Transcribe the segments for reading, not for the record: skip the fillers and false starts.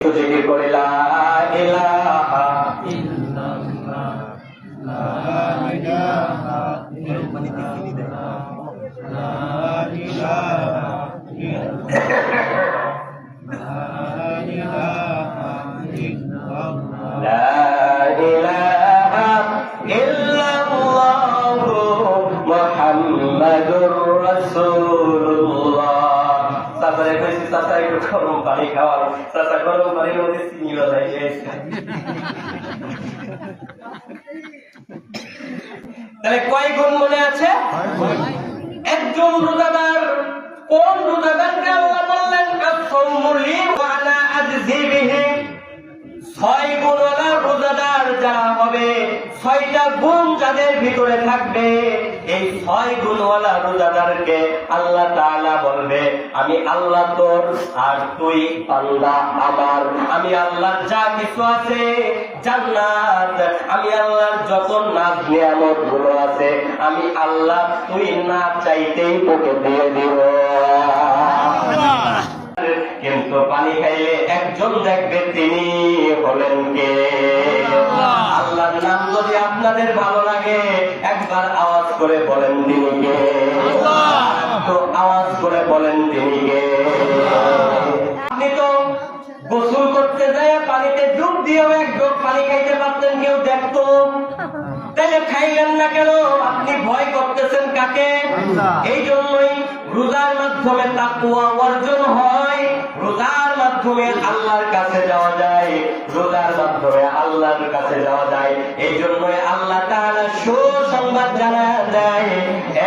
জিকির করে লা ইলাহা ইল্লাল্লাহ লা ইলাহা ইল্লাল্লাহ লা ইলাহা ইল্লাল্লাহ লা ইলাহা ইল্লাল্লাহ মুহাম্মাদুর রাসূলুল্লাহ। তারপরে কইছি চাচা একটু গরম পানি খাওয়ার, চাচা গরম পানির মধ্যে চিনি লগাই দিয়েছে। তাহলে কয় গুণ মনে আছে? একজন রোজাদার, কোন রোজাদারকে আল্লাহ বললেন আস-সাওমু লি ওয়া আনা আজজি বিহি। 6 গুণওয়ালা রোজাদার যারা হবে, 6টা গুণ যাদের ভিতরে থাকবে, এই 6 গুণওয়ালা রোজাদারকে আল্লাহ তাআলা বলবে আমি আল্লাহ তোর আর তুই বান্দা আমার। আমি আল্লাহর যা কিছু আছে জান্নাত, আমি আল্লাহর যত নাজ নিয়ামত গুলো আছে, আমি আল্লাহ তুই না চাইতেই তোকে দিয়ে দিব। কিন্তু পানি খাইলে একজন দেখবে, তিনি হলেন কে? আল্লাহর নাম যদি আপনাদের ভালো লাগে একবার আওয়াজ করে বলেন তিনি কে? তো আওয়াজ করে বলেন তিনি কে? আপনি তো গোসল করতে যায় পানিতে ডুব দিয়েও এক ডোব পানি খাইতে পারতেন, কেউ দেখতো, তাহলে খাইলেন না কেন? আপনি ভয় করতেছেন কাকে? এই জন্যই রোজার মাধ্যমে তাকওয়া অর্জন হয়, রোজার মাধ্যমে আল্লাহর কাছে যাওয়া যায়, রোজার মাধ্যমে আল্লাহর কাছে যাওয়া যায়। এই জন্যই আল্লাহ তাআলা সুসংবাদ জানায় দেয়,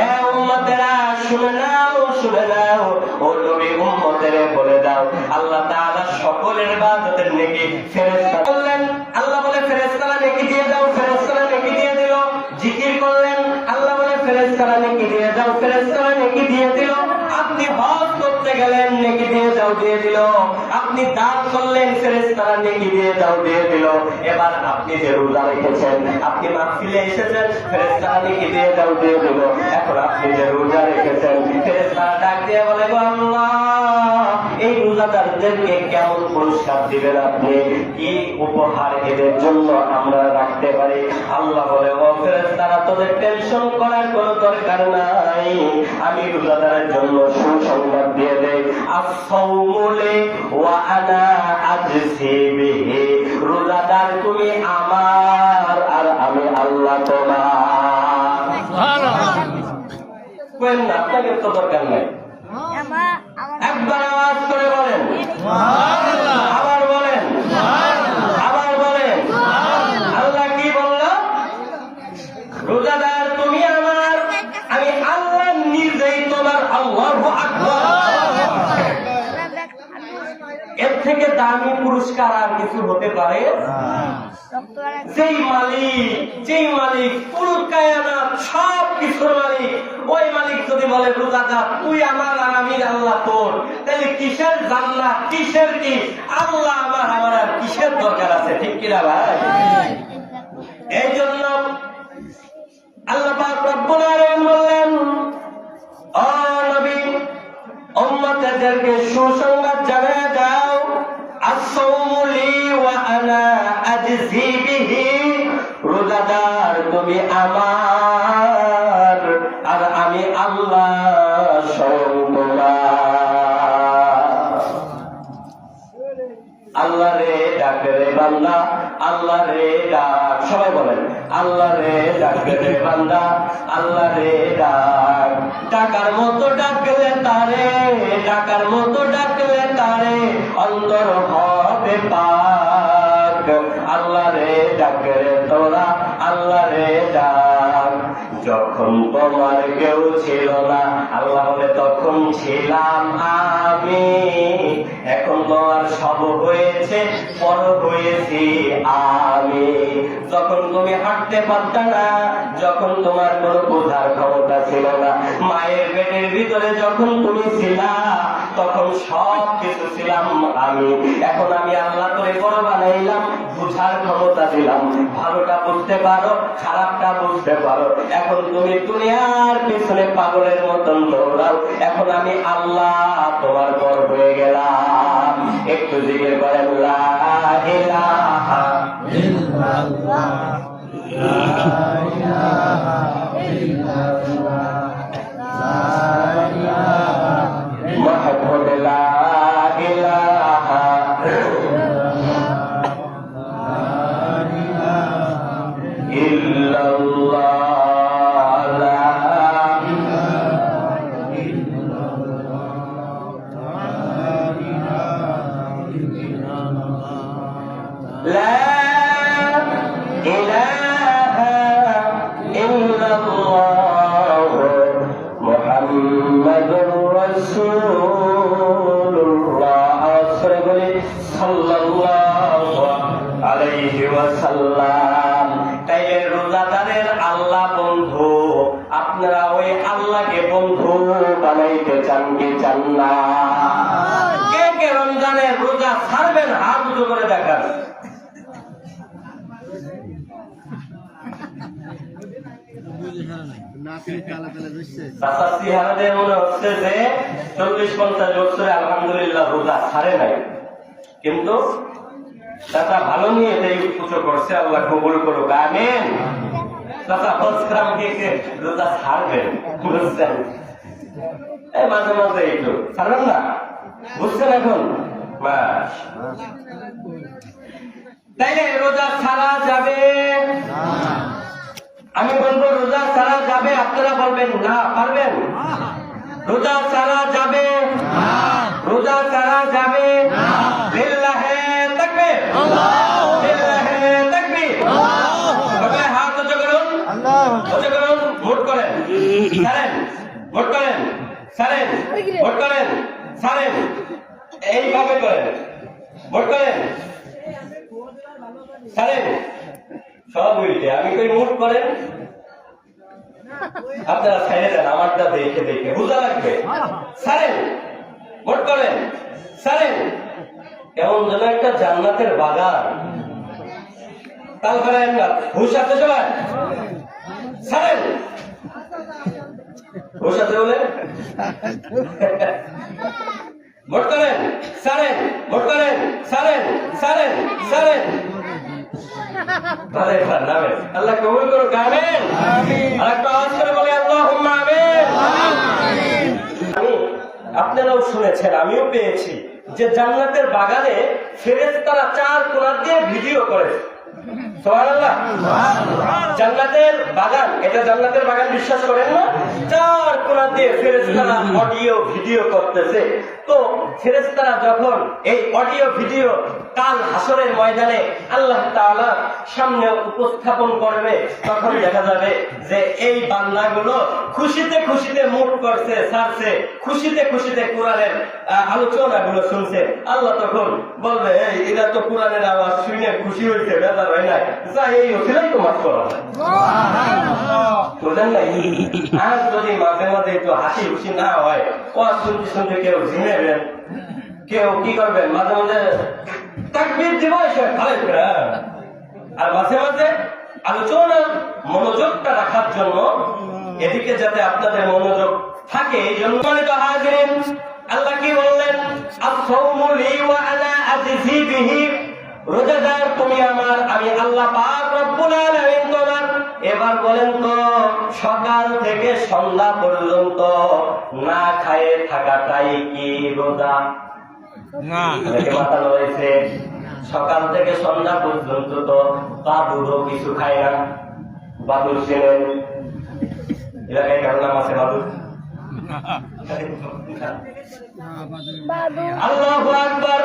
এ উম্মতেরা শুনে নাও, শুনে নাও, ও নবী উম্মতেরে বলে দাও, আল্লাহ তাআলা সকলের ইবাদতের নেকি ফেরেশতা বললেন, আল্লাহ বলে ফেরেশতারা নেকি দিয়ে দাও, ফেরেশতারা নেকি দিয়ে দিল। জিকির করলেন, আল্লাহ বলে ফেরেশতারা নেকি দিয়ে দাও, ফেরেশতারা নেকি দিয়ে দিল। আপনি হজ করতে গেলেন, নেকি দিয়ে দাও, দিয়ে দিল। আপনি দান করলেন, ফেরেশতারা নেকি দিয়ে দাও, দিয়ে দিল। এবার আপনি যে রোজা রেখেছেন, আপনি মাহফিলে এসেছেন, ফেরেশতারা নেকি দিয়ে দাও, দিয়ে দিল। এখন আপনি যে রোজা রেখেছেন, ফেরেশতারা ডাক দিয়ে বলে গো আল্লাহ, এই রোজাদারদেরকে কেমন পুরস্কার দিবেন আপনি? কি উপহার এদের জন্য আমরা রাখতে পারি? আল্লাহ বলে ও ফেরেশতারা, তোদের টেনশন করার কোনো দরকার নাই, আমি রোজাদারের জন্য সুসংবাদ দিয়ে দেই। আস-সাওমু লি ওয়া আনা আজজি বিহি। রোজাদার তুমি আমার আর আমি আল্লাহ তোমার। সুবহানাল্লাহ। কোন না, আপনাদের তো দরকার নাই। একবার আওয়াজ করে বলেন সুবহানাল্লাহ, আবার বলেন সুবহানাল্লাহ, আবার বলেন সুবহানাল্লাহ। আল্লাহ কি বলল? রোজাদার তুমি আমার, আমি আল্লাহ নিজেই তোমার। আল্লাহু আকবার। এর থেকে দামি পুরস্কার আর কিছু হতে পারে? যেই মালিক পুরো কায়নাত সব কিছুর মালিক, ওই মালিক যদি বলে রোজাদার তুই আমার আর আমি আল্লাহ তোর, তাহলে কিসের জান্নাত, কিসের কি? আল্লাহ আমার, আমার আর কিসের দরকার আছে? ঠিক কিনা ভাই? এই জন্য আল্লাহ পাক রব্বুল আলামিন বললেন, ও নবী উম্মতদেরকে সুসংবাদ জানিয়ে দাও, আস-সাওমু লি ওয়া আনা আজজি বিহি। রোজাদার তুমি আমার আর আমি আল্লাহ স্বয়ং তোমার। আল্লাহ রে ডাকে রে বান্দা, আল্লাহ রে ডাক। সবাই বলেন আল্লাহ রে ডাকে রে বান্দা, আল্লাহ রে ডাক। ডাকার মতো ডাকলে তারে, ডাকার মতো ডাকলে তারে, অন্তর হবে পাক। আল্লাহ রে ডাকে রে তোরা, আল্লাহ রে ডাক। যখন তোমার কেউ ছিল না, আল্লাহ বলে তখন ছিলাম আমি। এখন তোমার সব হয়েছে, পর হয়েছি আমি। যখন তুমি হাঁটতে পারত না, যখন তোমার কোনো বোঝার ক্ষমতা ছিল না, মায়ের পেটের ভিতরে যখন তুমি ছিলা, তখন সব কিছু ছিলাম আমি। এখন আমি আল্লাহ করে বড় বানাইলাম, বুঝার ক্ষমতা দিলাম, ভালোটা বুঝতে পারো, খারাপটা বুঝতে পারো। এখন তুমি দুনিয়ার পিছনে পাগলের মতন দৌড়াও, এখন আমি আল্লাহ তোমার পর হয়ে গেলাম। একটু জিকির করেন লা ইলাহা ইল্লাল্লাহ লা ইলাহা ইল্লাল্লাহ লা ইলাহা মাহমুদ লা ইলাহা ইল্লাল্লাহ لا إله إلا الله محمد رسول الله صلى الله عليه وسلم তাইলে রোজাদারের আল্লাহ বন্ধু, আপনারা ওই আল্লাহকে বন্ধু বানাইতে চান কি চান না? কে কে রমজানের রোজা ছাড়বেন হাত উঁচু করে দেখান। মনে হচ্ছে যে 40-50 বছরে আলহামদুলিল্লাহ রোজা ছাড়ে নাই, কিন্তু চাচা ভালো নিয়ে উঁচু করছে, আল্লাহ কবুল করুক, আমিন। চাচা বলছিলাম কে রোজা ছাড়বেন, বুঝছেন? এই মাঝে মাঝে একটু ছাড়বেন না, বুঝছেন? এখন তাইলে রোজা ছাড়া যাবে? আমি বলবো রোজা ছাড়া যাবে, আপনারা বলবেন না, পারবেন? রোজা ছাড়া যাবে? রোজা ছাড়া যাবে? লিল্লাহে তাকবীর, লিল্লাহে তাকবীর। সবাই হাত উঁচু করুন, উঁচু করুন, ভোট করেন, ছাড়েন, ভোট করেন, ছাড়েন, ভোট করেন, ছাড়েন, এইভাবে করেন, ভোট করেন, ছাড়েন, সব উল্টে। আমি কই মুট করেন, আপনারা ছেড়ে দেন, আমারটা দেখে দেখে বোঝা লাগবে। ছাড়েন, ভোট করেন, ছাড়েন। এমন যেন একটা জান্নাতের বাগান। তাল করেন না, হুশ আছে সবাই? ছাড়েন, হুশ আছে বলে ভোট করেন, ছাড়েন, ভোট করেন, ছাড়েন, ছাড়েন, ছাড়েন। আল্লাহ কবুল করুক, আমিন। আরেকটা আওয়াজ করে বলি আল্লাহুম্মা আমিন। আপনারাও শুনেছেন, আমিও পেয়েছি যে জান্নাতের বাগানে ফেরেশতারা 4 কোণা দিয়ে ভিডিও করে। সুবহানাল্লাহ। জান্নাতের বাগান, এটা জান্নাতের বাগান, বিশ্বাস করেন না? 4 কোণা দিয়ে ফেরেশতারা অডিও ভিডিও করতেছে। তো ফেরেশতারা যখন এই অডিও ভিডিও কাল হাসরের ময়দানে আল্লাহ তাআলা সামনে উপস্থাপন করবে, তখন দেখা যাবে যে এই বান্দাগুলো খুশিতে খুশিতে মুখ করছে, ছাড়ছে, খুশিতে খুশিতে কোরআনের আলোচনাগুলো শুনছে। আল্লাহ তখন বলবে, এই এরা তো কোরআনের আওয়াজ শুনে খুশি হয়েছে, বেজার হয় নাই, যা এই ওসিলাই তো মাফ করা হয়। বুঝলেন নাই? আর যদি মাঝে মাঝে একটু হাসি খুশি না হয়, ওয়াজ শুনতে শুনতে কেউ ঝিমেবেন, কেউ কি করবেন, মাঝে মাঝে তাকবীর দিব, আর মাঝে মাঝে আলোচনার মনোযোগটা রাখার জন্য, এদিকে যাতে আপনাদের মনোযোগ থাকে, এই জন্য হাজিরিন, আল্লাহ কি বললেন? আস-সাওমু লি ওয়া আনা আজজি বিহি। রোজাদার তুমি আমার, আমি আল্লাহ পাক রব্বুল আলামিন তোমার। এবার বলেন তো, সকাল থেকে সন্ধ্যা পর্যন্ত না খায়ে থাকাটাই কি রোজা? না, মাথা রয়েছে। সকাল থেকে সন্ধ্যা পর্যন্ত তো বাদুরও কিছু খায় না। বাদুর চেনেন? এলাকায় কার নাম আছে বাদুর? আল্লাহু আকবার।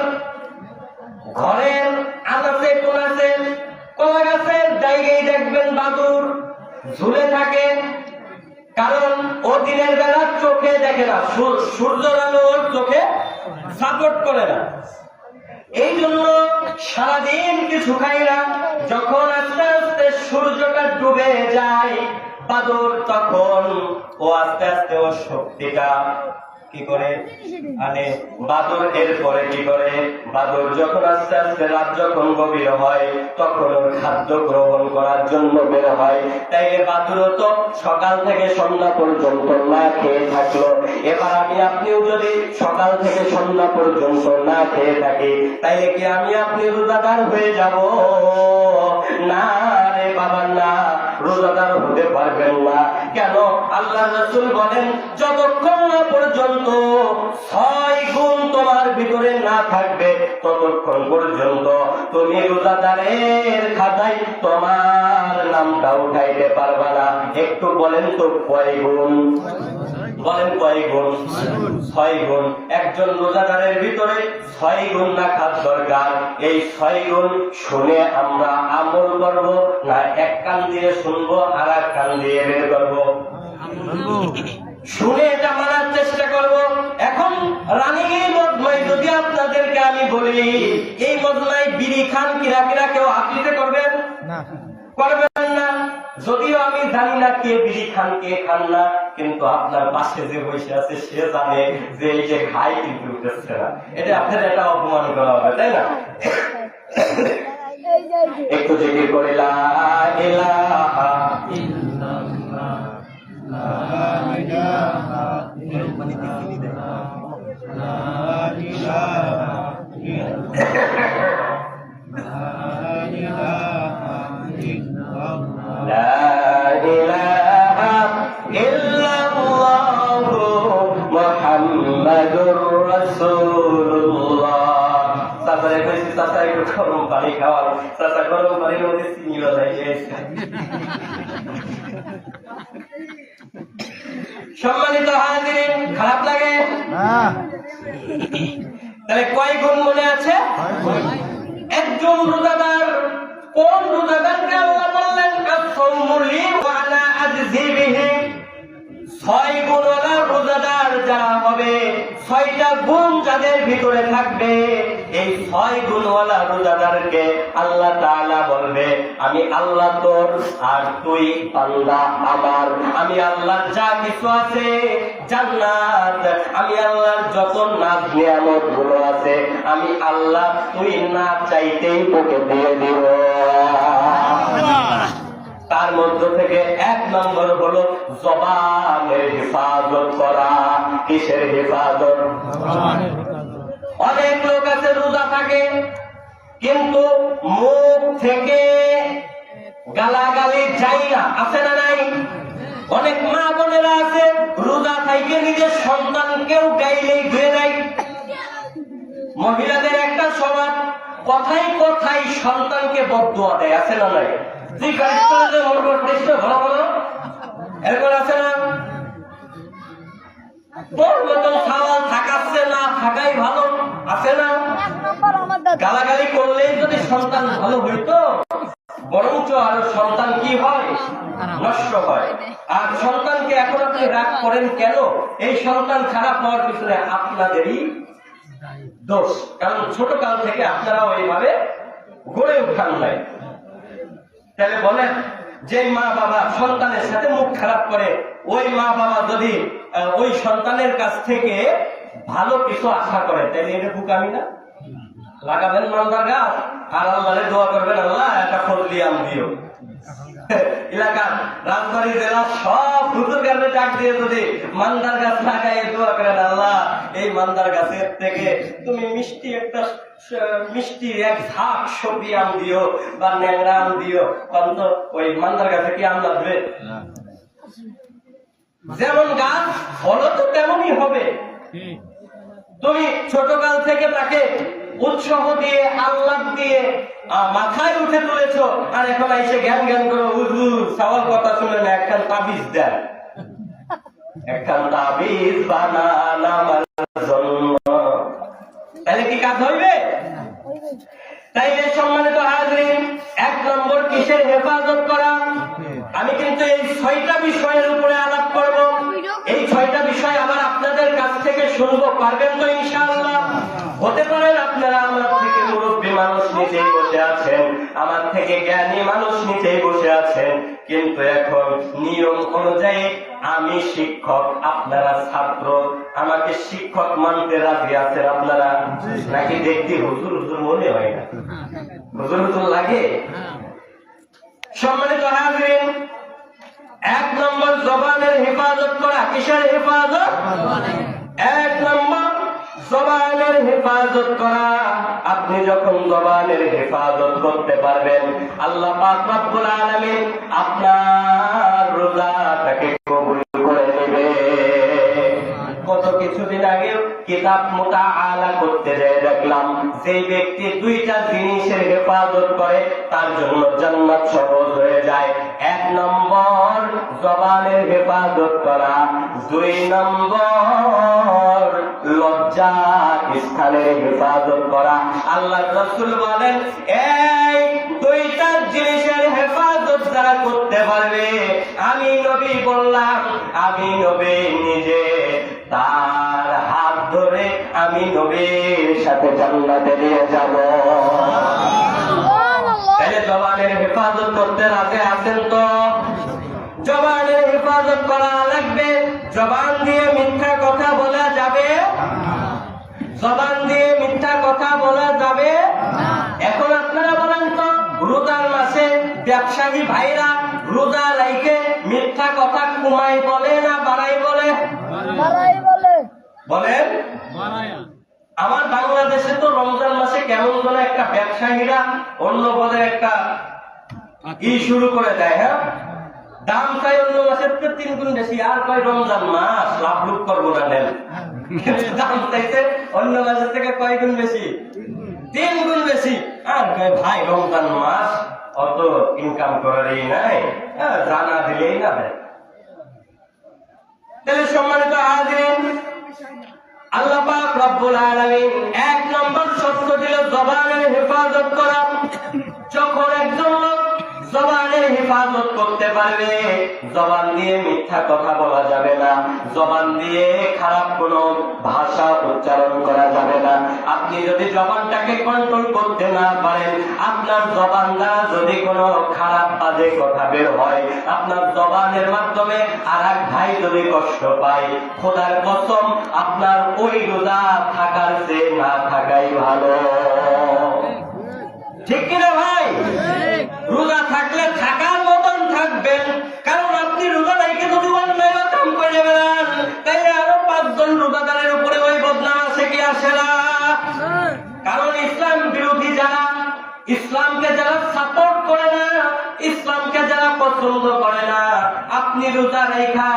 ঘরের আনাচে কোনাচে, কলা গাছের জায়গায় দেখবেন বাদুর ঝুলে থাকে, কারণ ও দিনের বেলা চোখে দেখে না, সূর্যের আলো ওর চোখে সাপোর্ট করে না, এই জন্য সারাদিন কিছু খায় না। যখন আস্তে আস্তে সূর্যটা ডুবে যায়, বাদুর তখন ও আস্তে আস্তে ওর শক্তিটা কি করে আনে বাদর। এরপরে কি করে বাদর যখন আস্তে আস্তে রাত যখন গভীর হয় তখন ওর খাদ্য গ্রহণ করার জন্য বের হয়। তাইলে বাদুরও তো সকাল থেকে সন্ধ্যা পর্যন্ত না খেয়ে থাকলো। এবার আমি আপনিও যদি সকাল থেকে সন্ধ্যা পর্যন্ত না খেয়ে থাকি তাইলে কি আমি আপনি রোজাদার হয়ে যাব? না রে বাবা না, রোজাদার হতে পারবেন না। কেন? আল্লাহ রাসূল বলেন যতক্ষণ না পর্যন্ত 6 গুণ তোমার ভিতরে না থাকবে ততক্ষণ পর্যন্ত তুমি রোজাদারের খাতায় তোমার নামটা উঠাইতে পারবা না। একটু বলেন তো কয় গুণ? বলেন কয় গুণ? 6 গুণ। একজন রোজাদারের ভিতরে 6 গুণ রাখার দরকার। এই 6 গুণ শুনে আমরা আমল করব না এক কান দিয়ে শুনবো আর এক কান দিয়ে বের করবো? শুনে এটা মানার চেষ্টা করব। এখন রানিং মজমায় যদি আপনাদেরকে আমি বলি এই মজমায় বিড়ি খান কিরা কিরা, কেউ আপনিতে করবেন? করবেন না। যদিও আমি জানি না কে বিড়ি খান কে খান না, কিন্তু আপনার পাশে যে বসে আছে সে জানে যে এই যে খাই কিন্তু উঠতেছে না। এটা আপনার একটা অপমান করা হবে, তাই না? একটু জিকির করে লা ইলাহা ইল্লাল্লাহ লা ইলাহা ইল্লাল্লাহ লা ইলাহা ইল্লাল্লাহ লা ইলাহা ইল্লাল্লাহু মুহাম্মাদুর রাসূলুল্লাহ। তারপরে কইছি চাচা একটু গরম পানি খাওয়ার। চাচা গরম পানির মধ্যে চিনি লাগাইছে। সম্মানিত হাজিরিন, খারাপ লাগে? তাহলে কয় গুণ মনে আছে? একজন রোজাদার, কোন রোজাদারকে আল্লাহ বললেন আস-সাওমু লি ওয়া আনা আজজি বিহি। 6 গুণওয়ালা রোজাদার যারা হবে, 6টা গুণ যাদের ভিতরে থাকবে, এই 6 গুণওয়ালা রোজাদারকে আল্লাহ তাআলা বলবে আমি আল্লাহ তোর আর তুই বান্দা আমার। আমি আল্লাহর যা কিছু আছে জান্নাত, আমি আল্লাহর যত নাজ নিয়ামত গুলো আছে আমি আল্লাহ তুই না চাইতেই তোকে দিয়ে দিব। তার মধ্য থেকে 1 নম্বর হলো জবানের হেফাজত করা। কিসের হেফাজত? অনেক লোক আছে রোজা থাকে কিন্তু মুখ থেকে গালাগালি যায় না, আছে না নাই? অনেক মা বোনেরা আছে রোজা থেকে নিজের সন্তানকেও গাইলেই ধুয়ে দেয়। মহিলাদের একটা স্বভাব, কথাই কথাই সন্তানকে বদদুয়া দেয়, আছে না নাই? এরপর আছে না? তোর মতন সাওয়াল থাকাচ্ছে না থাকাই ভালো, আছে না? গালাগালি করলেই যদি সন্তান ভালো হইতো, বরঞ্চ আরো সন্তান কি হয়? নষ্ট হয়। আর সন্তানকে এখন আপনি রাগ করেন কেন? এই সন্তান খারাপ হওয়ার পিছনে আপনাদেরই দোষ। কারণ ছোট কাল থেকে আপনারাও এইভাবে গড়ে উঠান নাই। তাহলে বলেন যে মা বাবা সন্তানের সাথে মুখ খারাপ করে, ওই মা বাবা যদি ওই সন্তানের কাছ থেকে ভালো কিছু আশা করে তাহলে এটা বোকামি না? লাগাবেন মান্দার গাছ আর আল্লাহরে দোয়া করবেন আল্লাহ একটা ফজলি আম দিও। এলাকার রাজবাড়ী জেলা সব হুজুর গাছে ডাক দিয়ে যদি মান্দার গাছ লাগাই দোয়া করেন আল্লাহ এই মান্দার গাছের থেকে তুমি মিষ্টি এক ঝাঁক সবজি আম দিও বা ন্যাংরা আম দিও, অন্ত ওই মান্দার গাছে কি আম লাগবে? যেমন গাছ ফল তো তেমনই হবে। তুমি ছোটকাল থেকে তাকে উৎসাহ দিয়ে আল্লাহ দিয়ে মাথায় উঠে তুলেছ, আর এখন এসে জ্ঞান জ্ঞান করো হুজুর সওয়াল কথা শুনে না একখান তাবিজ দেন, একখান তাবিজ বানান আমার জন্য, তাহলে কি কাজ হইবে? তাইলে সম্মানিত হাজরিন, 1 নম্বর কিসের হেফাজত করা? আমি কিন্তু এই 6টা বিষয়ের উপরে আলাপ করব। এই 6টা বিষয় আবার আপনাদের কাছ থেকে শুনবো, পারবেন তো ইনশাআল্লাহ? হতে পারেন আপনারা আমার থেকে মুরব্বী মানুষ, মানুষ নিচেই বসে আছেন, আমার থেকে জ্ঞানী মানুষ নিচেই বসে আছেন, কিন্তু এখন নিয়ম অনুযায়ী আমি শিক্ষক, আপনারা ছাত্র, আমাকে শিক্ষক মানতে রাজি আছেন আপনারা? নাকি দেখতে হুজুর হুজুর মনে হয় না? হুজুর হুজুর লাগে? সম্মানিত হাজিরিন, 1 নম্বর জবানের হেফাজত করা। কিসের হেফাজত? 1 নম্বর জবানের হেফাজত করা। আপনি যখন জবানের হেফাজত করতে পারবেন, আল্লাহ পাক রব্বুল আলামিন আপনার রোজাটাকে কবুল করে নেবে। কত কিছুদিন আগে কিতাব মুতাআলা করতে যেয়ে দেখলাম, যে ব্যক্তি 2টা জিনিসের হেফাজত করে তার জন্য জান্নাত সহজ হয়ে যায়। 1 নম্বর জবানের হেফাজত করা, 2 নম্বর লজ্জা স্থানের হেফাজত করা। আল্লাহ রাসূল বলেন, এই 2টা জিনিসের হেফাজত যারা করতে পারবে, আমি নবী বললাম, আমি নবী নিজে তার হাত ধরে আমি নবীর সাথে জান্নাতে নিয়ে যাব। তাহলে জবানের হেফাজত করতে রাজি আছেন তো? জবানের হেফাজত করা লাগবে। জবান দিয়ে মিথ্যা কথা বলা যাবে? জবান দিয়ে মিথ্যা কথা বলা যাবে? এখন আপনারা বলেন তো, রোজার মাসে ব্যবসায়ী ভাইরা রোজা রাইখে মিথ্যা কথা কমাই বলে না বাড়াই বলে? বলেন। আমার বাংলাদেশে তো রমজান মাসে কেমন যেন একটা ব্যবসায়ীরা অন্য পদে একটা শুরু করে দেয়। হ্যাঁ, দাম চাই অন্য মাসের 3 গুণ বেশি, আর কয় রমজান মাস লাভ লুপ করবো না, নেন। দাম চাইছে অন্য মাসের থেকে কয় গুণ বেশি? 3 গুণ বেশি। আর কয় ভাই রমজান মাস অত ইনকাম করারই নাই, জানা দিলেই না দেয়। তাহলে সম্মানিত হাজিরিন, আল্লাহ পাক রব্বুল আলামিন 1 নম্বর শর্ত দিল জবানের হেফাজত করা। যখন একজন লোক জবানের হেফাজত করতে পারবে, জবান দিয়ে মিথ্যা কথা বলা যাবে না, জবান দিয়ে খারাপ কোনো ভাষা উচ্চারণ করা যাবে না। আপনি যদি জবানটাকে কন্ট্রোল করতে না পারেন, আপনার জবান দ্বারা যদি কোনো খারাপ বাজে কথা বের হয়, আপনার জবানের মাধ্যমে আর এক ভাই যদি কষ্ট পায়, খোদার কসম আপনার ওই রোজা থাকার চেয়ে না থাকাই ভালো। ঠিক কিনা ভাই? রোজা থাকলে থাকার মতন থাকবেন, কারণ আপনি রোজা রাইখে যদি অন্যায় কাম করে বেড়ান, তাইলে আরো 5 জন রোজাদারের উপরে ওই বদনাম আসে কি আসে না? কারণ ইসলাম বিরোধী যারা, ইসলামকে যারা সাপোর্ট করে না, ইসলামকে যারা পছন্দ করে না, আপনি রোজা রাইখা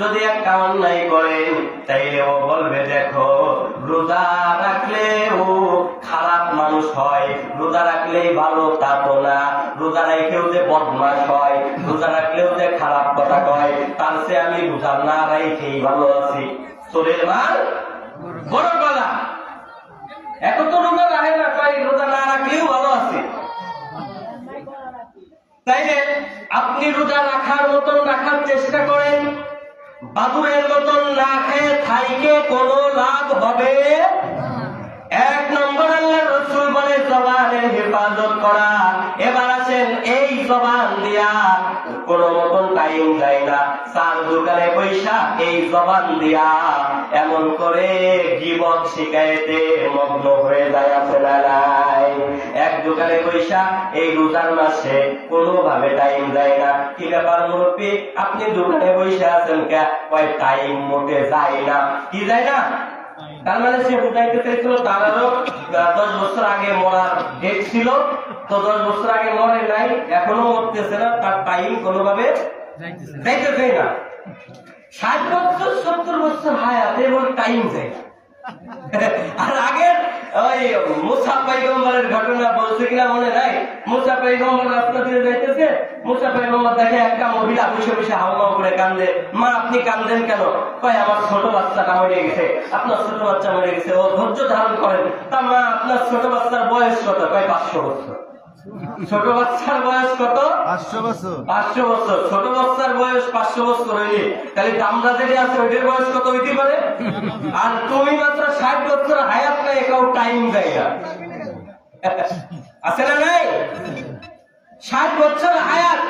যদি একটা অন্যায় করেন, তাইলে ও বলবে দেখো রোজা রাখলে ও খারাপ মানুষ হয়, রোজা রাখলেই ভালো তা তো না, রোজা রাখলেও যে বদমাশ হয়, রোজা রাখলেও যে খারাপ কথা কয়, তার চেয়ে আমি রোজা না রাখেই ভালো আছি। চোরের মাল বড় গলা। এখন তো রোজা রাখে না, কয় রোজা না রাখলেও ভালো আছে। তাইলে আপনি রোজা রাখার মতন রাখার চেষ্টা করেন, বাদুরের মতন না খেয়ে থাইকে কোনো লাভ হবে? 1 নম্বর আল্লাহর রাসূল বলে জবানের হেফাজত করা। এবার আছেন এই জবান দিয়া কোনো মতন টাইম যায় না, 4 দোকানে পয়সা এই জবান দিয়া এমন করে গীবত শিকায়েতে মগ্ন হয়ে যায় আছে না নাই? 1 দোকানে পয়সা এই রোজার মাসে কোনোভাবে টাইম যায় না। কি ব্যাপার মুরব্বী, আপনি দোকানে বসে আছেন কে? কয় টাইম মোটে যায় না। কি যায় না? তার মানে সে বুঝাইতে চাইছিল তার আরো 10 বছর আগে মরার ডেট ছিল, তো 10 বছর আগে মরে নাই, এখনো মরতেছে না, তার টাইম কোনোভাবে যাইতেছে না। 60 বছর 70 বছর হায়াত এবং টাইম যায়। আর আগের ওই মুসা পয়গম্বরের ঘটনা বলছে কিনা মনে নাই? মুসা পয়গম্বর রাস্তা দিয়ে যাইতেছে, মুসা পয়গম্বর দেখে একটা মহিলা বসে বসে হাওমাও করে কান্দে। মা আপনি কান্দেন কেন? কয় আমার ছোট বাচ্চাটা মরে গেছে। আপনার ছোট বাচ্চা মরে গেছে, ও ধৈর্য ধারণ করেন। তা মা আপনার ছোট বাচ্চার বয়স কত? কয় 500 বছর। ছোট বাচ্চার বয়স কত? 500 বছর। 500 বছর। ছোট বাচ্চার বয়স 500 বছর হইলে তাহলে আমরা যেটা আছে ওইটার বয়স কত হইতে পারে? আর তুমি মাত্র 60 বছর হায়াত নাই, এটাও টাইম দেয় না। আছে না নাই? 60 বছর হায়াত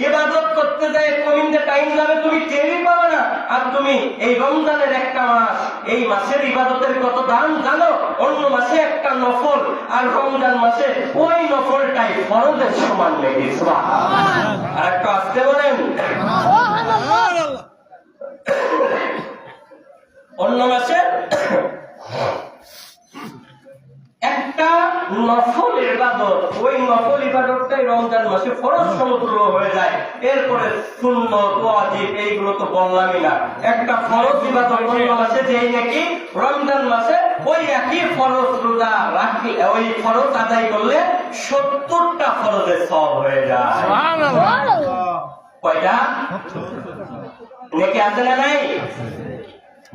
ইবাদত করতে যায় কমিতে টাইম যাবে তুমি টেরই পাবে না। আর তুমি এই রমজানের একটা মাস, এই মাসের ইবাদতের কত দাম জানো? অন্য মাসে একটা নফল, আর রমজান মাসে ওই নফলটাই ফরজের সমান লেগে। আর একটু আসতে বলেন। অন্য মাসে একটা নফল ইবাদত, ওই নফল ইবাদতটাই রমজান মাসে ফরজ সমতুল্য হয়ে যায়। এরপরে সুন্নত ওয়াজিব এইগুলো তো বললামই না। একটা ফরজ ইবাদত অন্য মাসে যেই নাকি রমজান মাসে ওই একই ফরজ রোজা রাখি, ওই ফরজ আদায় করলে 70টা ফরজের সওয়াব হয়ে যায়। কয়টা নেকি আছে না নাই?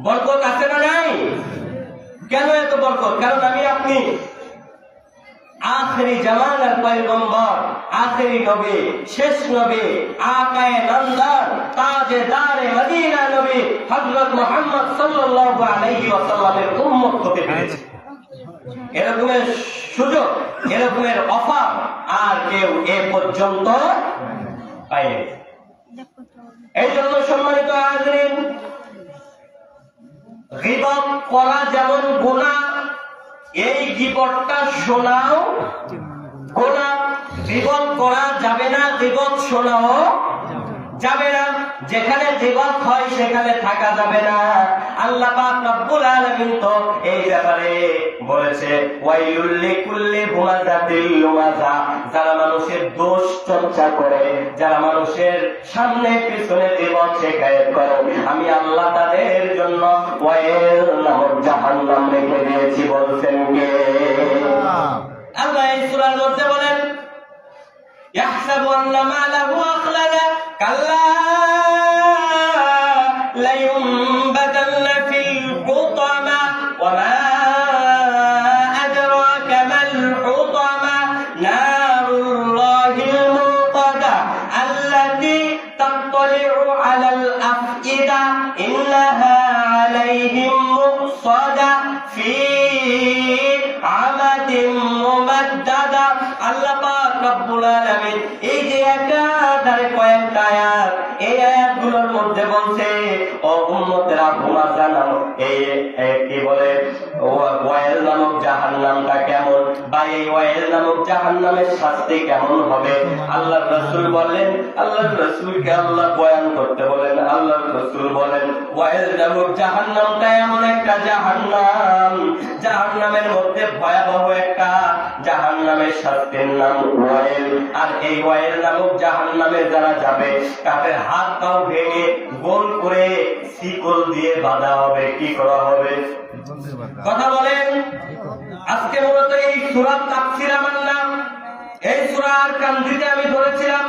বরকত আছে না নাই? কেন এত বরকত? কারণ আমি আপনি আখেরি জামানার পয়গম্বর, আখেরি নবী, শেষ নবী, আকায়ে নামদার, তাজেদারে মদিনা নবী হযরত মুহাম্মদ সাল্লাল্লাহু আলাইহি ওয়াসাল্লামের উম্মত হতে পেরেছি। এরকমের সুযোগ, এরকমের অফার আর কেউ এ পর্যন্ত পায়নি। এই জন্য সম্মানিত হাজরিন, গীবত করা যেমন গুনাহ, এই গীবতটা শোনাও গুনাহ। গীবত করা যাবে না, গীবত শোনাও যাবে না। যেখানে গীবত হয় সেখানে থাকা যাবে না। আল্লাহ পাক রব্বুল আলামিন তো এই ব্যাপারে বলেছে, ওয়াইলুল লিকুল্লি হুমাযাতিল লুমাযা। যারা মানুষের দোষ চর্চা করে, যারা মানুষের সামনে পিছনে গীবত শিকায়ত করে, আমি আল্লাহ তাদের জন্য ওয়াইল নামক জাহান্নাম রেখে দিয়েছি। বলছেন কে? আল্লাহ এই সূরার মধ্যে বলেন, ইয়াহসাবু আন্না মালাহু আখলাদা কাল্লা লায়ুনবাদান্না ফিল হুতামা ওয়া মা আদরাকা মাল হুতামা নারুল্লাহিল মুকাদা আল্লাতী তাত্তালিউ আলাল আফইদা ইন্নাহা আলাইহিম মুকসাদা ফি আমাদিন মুমাদ্দাদা। আল্লাহ পাক রব্বুল আলামিন এই যে একাধারে কয়েকটা আয়াত, এই আয়াতগুলোর মধ্যে বলছে, ও উম্মতেরা তোমরা জানো এই কি বলে ওয়াইল নামক জাহান্নামটা কেমন, বা এই ওয়াইল নামক জাহান্নামের শাস্তি কেমন হবে। আল্লাহর রাসূল বলেন, আল্লাহর রাসূলকে আল্লাহ বয়ান করতে বলেন, আল্লাহর রাসূল বলেন ওয়াইল নামক জাহান্নামটা এমন একটা জাহান্নাম, জাহান্নামের মধ্যে ভয়াবহ একটা জাহান্নামের শাস্তির নাম ওয়াইল। আর এই ওয়াইল নামক জাহান্নামে যারা যাবে তাদের হাত পাও ভেঙে গোল করে শিকল দিয়ে বাঁধা হবে। কি করা হবে? কথা বলেন। আজকে মূলত এই সূরার তাফসীর আমার নাম, এই সূরার কান্দিতে আমি ধরেছিলাম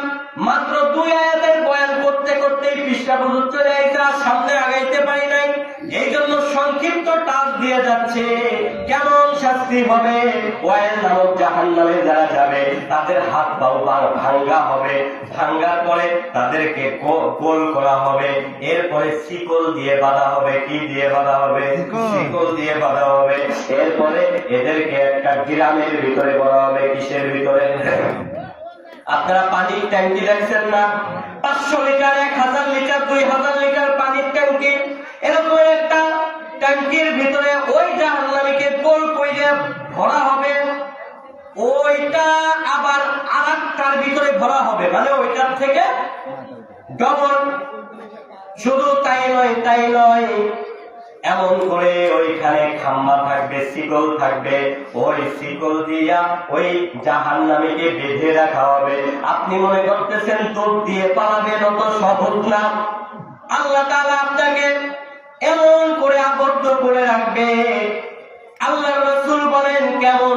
মাত্র 2 আয়াতের বয়ান করতে করতেই পৃষ্ঠা পর্যন্ত চলে আইছে, আর সামনে আগাইতে পারি নাই। এই জন্য সংক্ষিপ্ত টাচ দিয়ে যাচ্ছে। কেমন শাস্তি হবে? ওয়াইল নামক জাহান্নামে যারা যাবে তাদের হাত পাও ভাঙ্গা হবে, ভাঙ্গার পরে তাদেরকে গোল করা হবে, এরপরে শিকল দিয়ে বাঁধা হবে। কি দিয়ে বাঁধা হবে? শিকল দিয়ে বাঁধা হবে। এরপরে এদেরকে একটা গ্রামের ভিতরে করা হবে। কিসের ভিতরে? আপনারা পানির ট্যাঙ্কি দেখছেন না? 500 লিটার, 1000 লিটার, 2000 লিটার পানির ট্যাঙ্কি, এরকম একটা ট্যাঙ্কির ভিতরে ওই জাহান্নামীকে গোল করে ভরা হবে। ওইটা আবার আরেকটার ভিতরে ভরা হবে, মানে ওইটার থেকে ডবল। শুধু তাই নয়, এমন করে ওইখানে খাম্বা থাকবে, শিকল থাকবে, ওই শিকল দিয়া ওই জাহান্নামীকে বেঁধে রাখা হবে। আপনি মনে করতেছেন তোপ দিয়ে পালাবেন, অত সহজ না। আল্লাহ তাআলা আপনাকে এমন করে আবদ্ধ করে রাখবে। আল্লাহর রাসূল বলেন কেমন